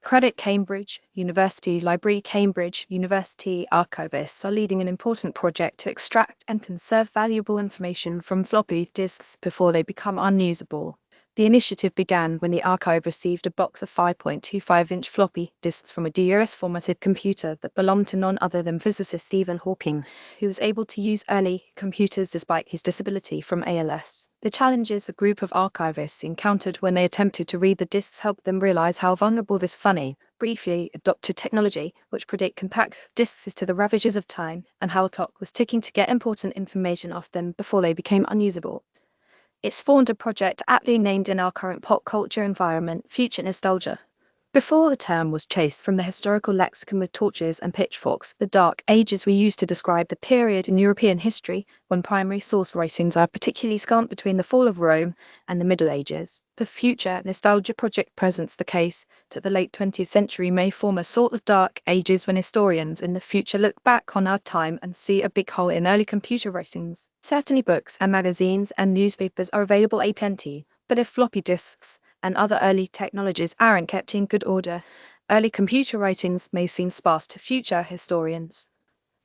Credit Cambridge University Library. Cambridge University archivists are leading an important project to extract and conserve valuable information from floppy disks before they become unusable. The initiative began when the archive received a box of 5.25-inch floppy disks from a DOS-formatted computer that belonged to none other than physicist Stephen Hawking, who was able to use early computers despite his disability from ALS. The challenges a group of archivists encountered when they attempted to read the disks helped them realize how vulnerable this funny, briefly adopted technology, which predate compact disks, is to the ravages of time, and how a clock was ticking to get important information off them before they became unusable. It spawned a project aptly named in our current pop culture environment, future nostalgia. Before the term was chased from the historical lexicon with torches and pitchforks, the Dark Ages were used to describe the period in European history when primary source writings are particularly scant between the fall of Rome and the Middle Ages. The future nostalgia project presents the case that the late 20th century may form a sort of Dark Ages when historians in the future look back on our time and see a big hole in early computer writings. Certainly books and magazines and newspapers are available aplenty, but if floppy disks and other early technologies aren't kept in good order, early computer writings may seem sparse to future historians.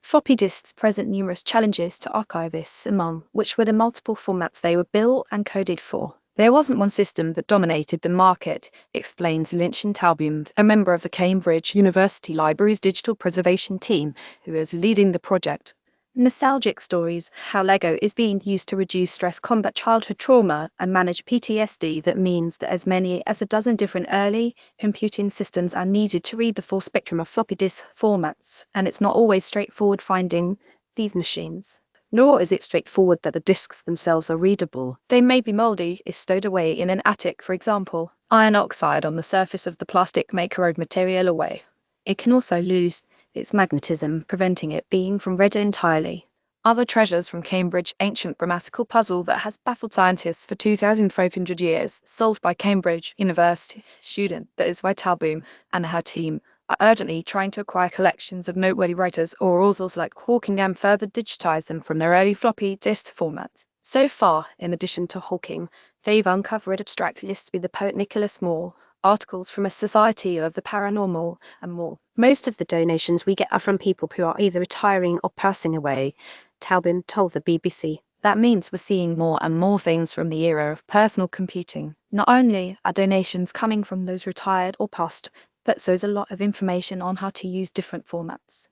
Floppy disks present numerous challenges to archivists, among which were the multiple formats they were built and coded for. There wasn't one system that dominated the market, explains Lynch and Talbum, a member of the Cambridge University Library's digital preservation team, who is leading the project. Nostalgic stories, how Lego is being used to reduce stress, combat childhood trauma, and manage PTSD. That means that as many as a dozen different early computing systems are needed to read the full spectrum of floppy disk formats, and it's not always straightforward finding these machines. Nor is it straightforward that the disks themselves are readable. They may be moldy if stowed away in an attic, for example. Iron oxide on the surface of the plastic may corrode material away. It can also lose its magnetism, preventing it being from read entirely. Other treasures from Cambridge, ancient grammatical puzzle that has baffled scientists for 2,500 years, solved by Cambridge University student, that is why Talbum and her team are urgently trying to acquire collections of noteworthy writers or authors like Hawking and further digitize them from their early floppy disk format. So far, in addition to Hawking, they've uncovered abstract lists with the poet Nicholas Moore, articles from a Society of the Paranormal, and more. Most of the donations we get are from people who are either retiring or passing away, Talbin told the BBC. That means we're seeing more and more things from the era of personal computing. Not only are donations coming from those retired or passed, but so is a lot of information on how to use different formats.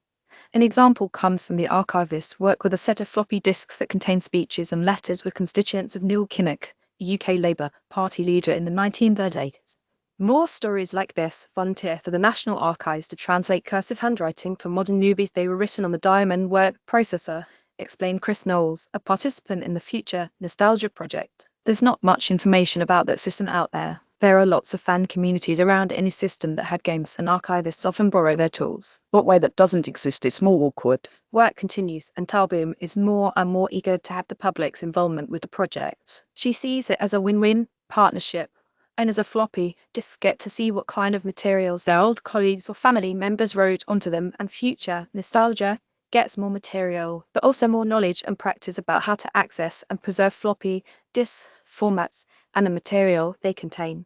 An example comes from the archivist's work with a set of floppy disks that contain speeches and letters with constituents of Neil Kinnock, a UK Labour Party leader in the 1930s. More stories like this volunteer for the National Archives to translate cursive handwriting for modern newbies. They were written on the Diamond word processor, explained Chris Knowles, a participant in the Future Nostalgia project. There's not much information about that system out there. There are lots of fan communities around any system that had games, and archivists often borrow their tools. What way that doesn't exist, it's more awkward. Work continues, and Talbum is more and more eager to have the public's involvement with the project. She sees it as a win-win partnership, and as a floppy disks get to see what kind of materials their old colleagues or family members wrote onto them, and future nostalgia gets more material, but also more knowledge and practice about how to access and preserve floppy disk formats and the material they contain.